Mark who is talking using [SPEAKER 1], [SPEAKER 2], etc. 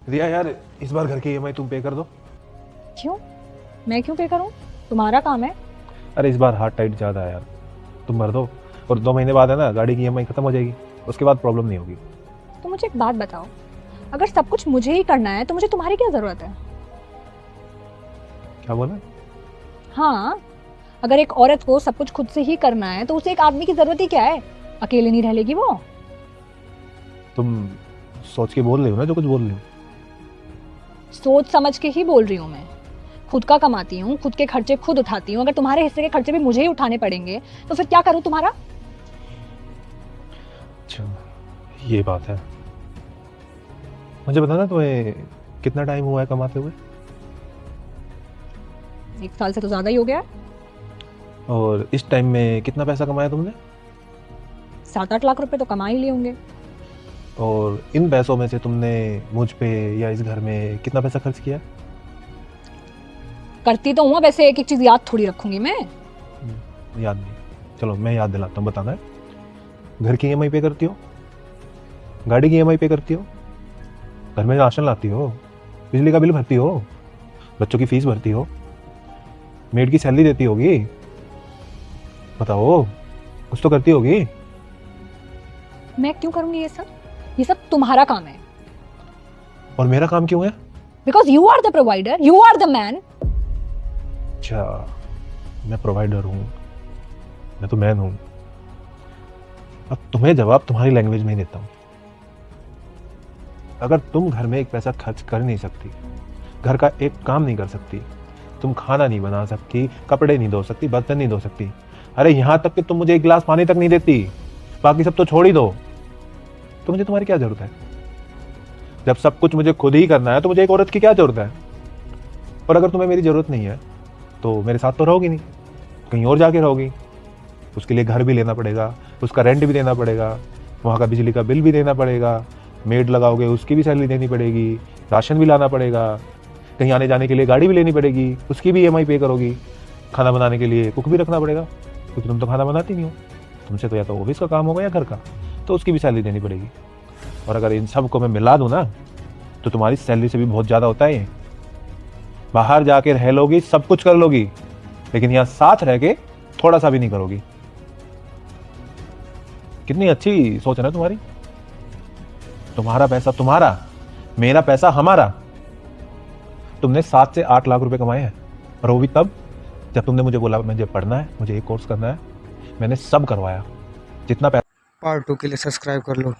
[SPEAKER 1] रिया यार, इस बार घर की ईएमआई तुम पे कर दो।
[SPEAKER 2] क्यों? मैं क्यों पे करूं? तुम्हारा काम है।
[SPEAKER 1] अरे इस बार हाथ टाइट ज़्यादा है यार, तुम भर दो। और 2 महीने बाद है ना, गाड़ी की ईएमआई खत्म हो जाएगी, उसके बाद प्रॉब्लम नहीं होगी।
[SPEAKER 2] तो मुझे एक बात बताओ, अगर सब कुछ मुझे ही करना है तो मुझे तुम्हारी क्या जरूरत है?
[SPEAKER 1] क्या बोला?
[SPEAKER 2] हाँ, अगर एक औरत को सब कुछ खुद से ही करना है तो उसे एक आदमी की जरूरत ही क्या है? अकेले नहीं रह लेगी वो।
[SPEAKER 1] तुम सोच के बोल रही हो ना जो कुछ बोल रही हो।
[SPEAKER 2] सोच समझ के ही बोल रही हूँ मैं। खुद का कमाती हूँ, खुद के खर्चे खुद उठाती हूँ। अगर तुम्हारे हिस्से के खर्चे भी मुझे ही उठाने पड़ेंगे तो फिर क्या करूँ तुम्हारा?
[SPEAKER 1] अच्छा, ये बात है। मुझे बता ना, तुम्हें कितना टाइम हुआ है कमाते हुए?
[SPEAKER 2] 1 साल से तो ज्यादा ही हो गया है।
[SPEAKER 1] और इस टाइम में कितना पैसा कमाया तुमने?
[SPEAKER 2] 7-8 लाख रुपए तो कमा ही लिए होंगे।
[SPEAKER 1] और इन पैसों में से तुमने मुझ पे या इस घर में कितना पैसा खर्च किया?
[SPEAKER 2] करती तो हूँ, वैसे एक एक चीज याद थोड़ी रखूंगी मैं।
[SPEAKER 1] याद नहीं? चलो मैं याद दिलाता हूँ, बताना है। घर की ईएमआई पे करती हो, गाड़ी की ईएमआई पे करती हो, घर में राशन लाती हो, बिजली का बिल भरती हो, बच्चों की फीस भरती हो, मेड की सैलरी देती होगी। बताओ, कुछ तो करती होगी।
[SPEAKER 2] मैं क्यों करूंगी ये सब? ये सब तुम्हारा काम है।
[SPEAKER 1] और मेरा काम क्यों है?
[SPEAKER 2] Because you are the provider, you are the man.
[SPEAKER 1] अच्छा, मैं प्रोवाइडर हूँ, मैं तो मैन हूँ। अब तुम्हें जवाब तुम्हारी लैंग्वेज में ही देता हूँ। अगर तुम घर में एक पैसा खर्च कर नहीं सकती, घर का एक काम नहीं कर सकती, तुम खाना नहीं बना सकती, कपड़े नहीं धो सकती, बर्तन नहीं धो सकती, अरे यहाँ तक कि तुम मुझे एक गिलास पानी तक नहीं देती, बाकी सब तो छोड़ ही दो, तो मुझे तुम्हारी क्या जरूरत है? जब सब कुछ मुझे खुद ही करना है तो मुझे एक औरत की क्या जरूरत है? और अगर तुम्हें मेरी जरूरत नहीं है तो मेरे साथ तो रहोगी नहीं, कहीं और जाके रहोगी। उसके लिए घर भी लेना पड़ेगा, उसका रेंट भी देना पड़ेगा, वहाँ का बिजली का बिल भी देना पड़ेगा, मेड लगाओगे उसकी भी सैलरी देनी पड़ेगी, राशन भी लाना पड़ेगा, कहीं आने जाने के लिए गाड़ी भी लेनी पड़ेगी, उसकी भी ईएमआई पे करोगी, खाना बनाने के लिए कुक भी रखना पड़ेगा, क्योंकि तुम तो खाना बनाती नहीं हो, तुमसे तो या तो ऑफिस का काम होगा या घर का, तो उसकी भी सैलरी देनी पड़ेगी। और अगर इन सब को मैं मिला दूँ ना, तो तुम्हारी सैलरी से भी बहुत ज़्यादा होता है ये। बाहर जाके रह लोगी, सब कुछ कर लोगी, लेकिन यहाँ साथ रह के थोड़ा सा भी नहीं करोगी। कितनी अच्छी सोच है ना तुम्हारी। तुम्हारा पैसा तुम्हारा, मेरा पैसा हमारा। तुमने 7 से 8 लाख रुपए कमाए हैं, और वो भी तब जब तुमने मुझे बोला मुझे पढ़ना है, मुझे एक कोर्स करना है, मैंने सब करवाया। जितना पैसा
[SPEAKER 3] पार्ट 2 के लिए सब्सक्राइब कर लो।